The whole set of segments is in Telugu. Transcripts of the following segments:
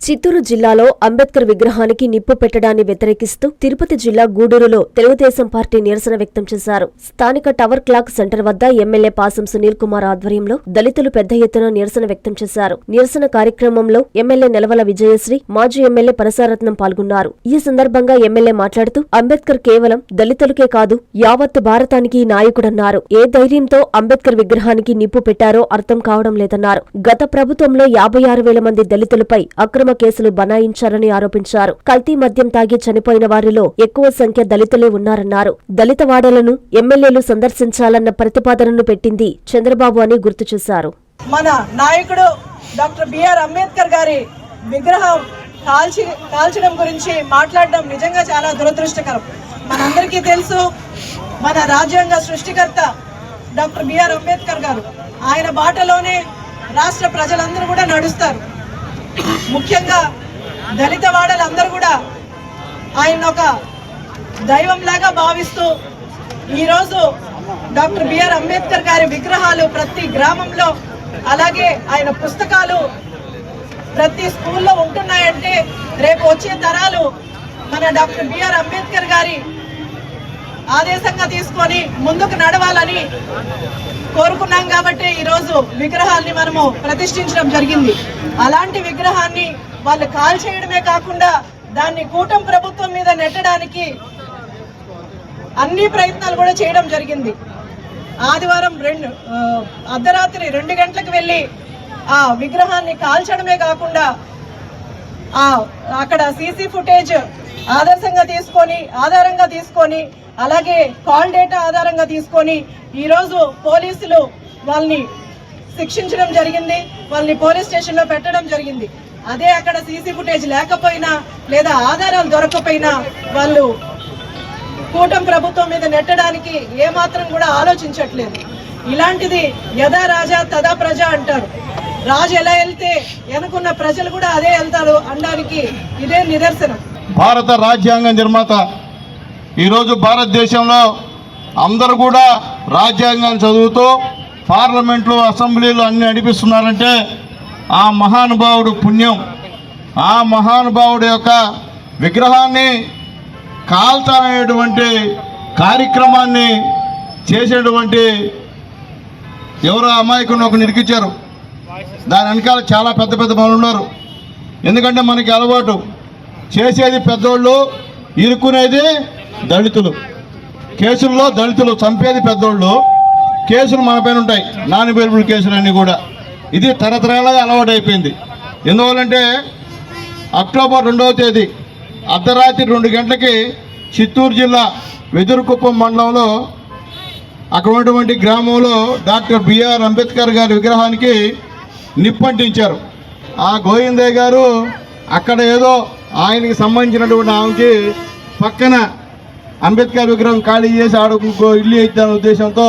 చిత్తూరు జిల్లాలో అంబేద్కర్ విగ్రహానికి నిప్పు పెట్టడాన్ని వ్యతిరేకిస్తూ తిరుపతి జిల్లా గూడూరులో తెలుగుదేశం పార్టీ నిరసన వ్యక్తం చేశారు. స్థానిక టవర్ క్లాక్ సెంటర్ వద్ద ఎమ్మెల్యే పాసం సునీల్ కుమార్ ఆధ్వర్యంలో దళితులు పెద్ద ఎత్తున నిరసన వ్యక్తం చేశారు. నిరసన కార్యక్రమంలో ఎమ్మెల్యే నెలవల విజయశ్రీ, మాజీ ఎమ్మెల్యే పరసారత్నం పాల్గొన్నారు. ఈ సందర్భంగా ఎమ్మెల్యే మాట్లాడుతూ అంబేద్కర్ కేవలం దళితులకే కాదు యావత్ భారతానికి నాయకుడన్నారు. ఏ ధైర్యంతో అంబేద్కర్ విగ్రహానికి నిప్పు పెట్టారో అర్థం కావడం లేదన్నారు. గత ప్రభుత్వంలో 56,000 మంది దళితులపై అక్రమ కేసులు బనాయించారని ఆరోపించారు. కల్తీ మద్యం తాగి చనిపోయిన వారిలో ఎక్కువ సంఖ్య దళితులే ఉన్నారన్నారు. దళిత వాడలను ఎమ్మెల్యేలు సందర్శించాలన్న ప్రతిపాదనను పెట్టింది చంద్రబాబు అని గుర్తు చేశారు. మన నాయకుడు డాక్టర్ బిఆర్ అంబేద్కర్ గారి విగ్రహం కాల్చడం గురించి మాట్లాడడం నిజంగా చాలా దురదృష్టకరం. మనందరికీ తెలుసు, మన రాజ్యాంగ సృష్టికర్త డాక్టర్ బిఆర్ అంబేద్కర్ గారు. ఆయన బాటలోనే రాష్ట్ర ప్రజలందరూ కూడా నడుస్తారు. ముఖ్యంగా దళిత వాడలందరూ కూడా ఆయన ఒక దైవంలాగా భావిస్తూ ఈరోజు డాక్టర్ బిఆర్ అంబేద్కర్ గారి విగ్రహాలు ప్రతి గ్రామంలో, అలాగే ఆయన పుస్తకాలు ప్రతి స్కూల్లో ఉంటున్నాయంటే రేపు వచ్చే తరాలు మన డాక్టర్ బిఆర్ అంబేద్కర్ గారి ఆదేశంగా తీసుకొని ముందుకు నడవాలని కోరుకున్నాం. కాబట్టి ఈరోజు విగ్రహాన్ని మనము ప్రతిష్ఠించడం జరిగింది. అలాంటి విగ్రహాన్ని వాళ్ళు కాల్చేయడమే కాకుండా దాన్ని కూటమి ప్రభుత్వం మీద నెట్టడానికి అన్ని ప్రయత్నాలు కూడా చేయడం జరిగింది. ఆదివారం అర్ధరాత్రి 2 గంటలకు వెళ్ళి ఆ విగ్రహాన్ని కాల్చడమే కాకుండా అక్కడ సీసీ ఫుటేజ్ ఆధారంగా తీసుకొని అలాగే కాల్ డేటా ఆధారంగా తీసుకొని ఈరోజు పోలీసులు వాళ్ళని శిక్షించడం జరిగింది. వాళ్ళని పోలీస్ స్టేషన్లో పెట్టడం జరిగింది. అదే అక్కడ సీసీ ఫుటేజ్ లేకపోయినా లేదా ఆధారాలు దొరకకపోయినా వాళ్ళు కూటమి ప్రభుత్వం మీద నెట్టడానికి ఏమాత్రం కూడా ఆలోచించట్లేదు. ఇలాంటిది యథా రాజా తదా ప్రజ అంటారు. రాజు ఎలా వెళ్తే వెనుకున్న ప్రజలు కూడా అదే వెళ్తారు అనడానికి ఇదే నిదర్శనం. భారత రాజ్యాంగ నిర్మాత ఈరోజు భారతదేశంలో అందరూ కూడా రాజ్యాంగాన్ని చదువుతూ పార్లమెంట్లో, అసెంబ్లీలో అన్ని నడిపిస్తున్నారంటే ఆ మహానుభావుడు పుణ్యం. ఆ మహానుభావుడు యొక్క విగ్రహాన్ని కాల్చాలనేటువంటి కార్యక్రమాన్ని చేసేటువంటి ఎవరో అమాయకుని ఒక నిరికిచ్చారు. దాని వెనకాల చాలా పెద్ద పెద్ద పనులు ఉన్నారు. ఎందుకంటే మనకి అలవాటు చేసేది పెద్దోళ్ళు, ఇరుక్కునేది దళితులు. కేసుల్లో దళితులు, చంపేది పెద్దోళ్ళు, కేసులు మన పైన ఉంటాయి, నాన్ అవైలబుల్ కేసులు అన్నీ కూడా. ఇది తరతరాలుగా అలవాటు అయిపోయింది. ఎందువల్లంటే అక్టోబర్ 2వ తేదీ అర్ధరాత్రి 2 గంటలకి చిత్తూరు జిల్లా వెదురుకుప్పం మండలంలో అక్కడ ఉన్నటువంటి గ్రామంలో డాక్టర్ బిఆర్ అంబేద్కర్ గారి విగ్రహానికి నిప్పంటించారు. ఆ గోవిందయ్య గారు అక్కడ ఏదో ఆయనకి సంబంధించినటువంటి ఆమెకి పక్కన అంబేద్కర్ విగ్రహం ఖాళీ చేసి ఆడుకో ఇల్లు ఇద్దామనే ఉద్దేశంతో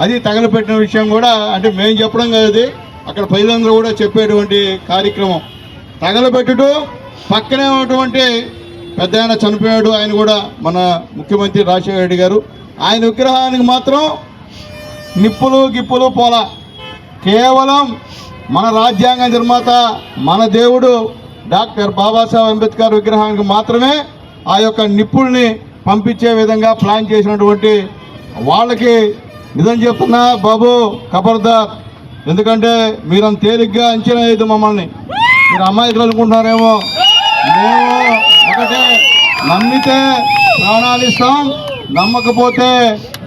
అది తగలపెట్టిన విషయం కూడా, అంటే మేము చెప్పడం కాదు, అక్కడ ప్రజలందరూ కూడా చెప్పేటువంటి కార్యక్రమం. తగలబెట్టుడు పక్కనే ఉన్నటువంటి పెద్ద ఆయన చనిపోయాడు, ఆయన కూడా మన ముఖ్యమంత్రి రాజశేఖర రెడ్డి గారు. ఆయన విగ్రహానికి మాత్రం నిప్పులు గిప్పులు పోలా. కేవలం మన రాజ్యాంగ నిర్మాత, మన దేవుడు డాక్టర్ బాబాసాహెబ్ అంబేద్కర్ విగ్రహానికి మాత్రమే ఆ యొక్క నిప్పుల్ని పంపించే విధంగా ప్లాన్ చేసినటువంటి వాళ్ళకి నిజం చెప్తున్నా బాబు, ఖబర్దార్. ఎందుకంటే మీరు అంత తేలిగ్గా అంచనా వేయదు మమ్మల్ని. మీరు అమాయకులు అనుకుంటున్నారేమో. మేము ఒకటే, నమ్మితే ప్రాణాలు ఇస్తాం, నమ్మకపోతే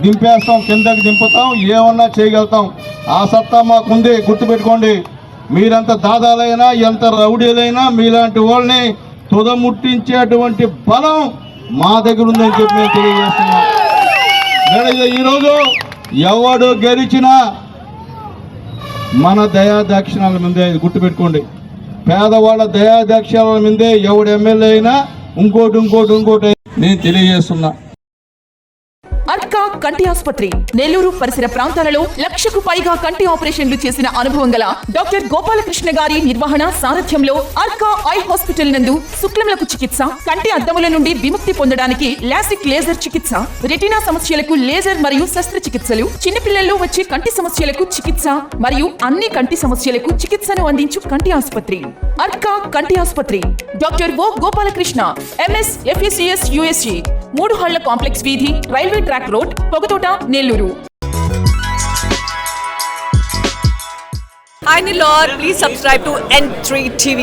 దింపేస్తాం, కిందకి దింపుతాం, ఏమన్నా చేయగలుగుతాం. ఆ సత్తా మాకుంది, గుర్తుపెట్టుకోండి. మీరంత దాదాలైనా, ఎంత రౌడీలైనా మీలాంటి వాళ్ళని తుదముట్టించేటువంటి బలం మా దగ్గర ఉందని చెప్పి మేము తెలియజేస్తున్నాం. ఈరోజు ఎవడు గెలిచినా మన దయాదాక్షిణాల మీదే, గుర్తుపెట్టుకోండి. పేదవాళ్ళ దయాదాక్షిణాల మీదే ఎవడు ఎమ్మెల్యే అయినా ఇంకోటి నేను తెలియజేస్తున్నా. అర్కా కంటి ఆసుపత్రి నెల్లూరు పరిసర ప్రాంతాలలో 1,00,000కు పైగా కంటి ఆపరేషన్లు చేసిన అనుభవం గల డాక్టర్ గోపాలకృష్ణ గారి నిర్వహణ సారథ్యంలో అర్కా ఐ హాస్పిటల్ నందు శుక్లములకు చికిత్స, కంటి అద్దముల నుండి విముక్తి పొందడానికి లాసిక్ లేజర్ చికిత్స, రెటీనా సమస్యలకు లేజర్ మరియు శస్త్రచికిత్సలు, చిన్నపిల్లల్లో వచ్చే కంటి సమస్యలకు చికిత్స మరియు అన్ని కంటి సమస్యలకు చికిత్సను అందించు కంటి ఆసుపత్రి అర్కా కంటి ఆసుపత్రి. Doctor O Gopalakrishna MS FACS USC 3 హళ్ల కాంప్లెక్స్ వీధి, railway track road, Pogathota, Nellore. Hi Nilor, please subscribe to N3 TV.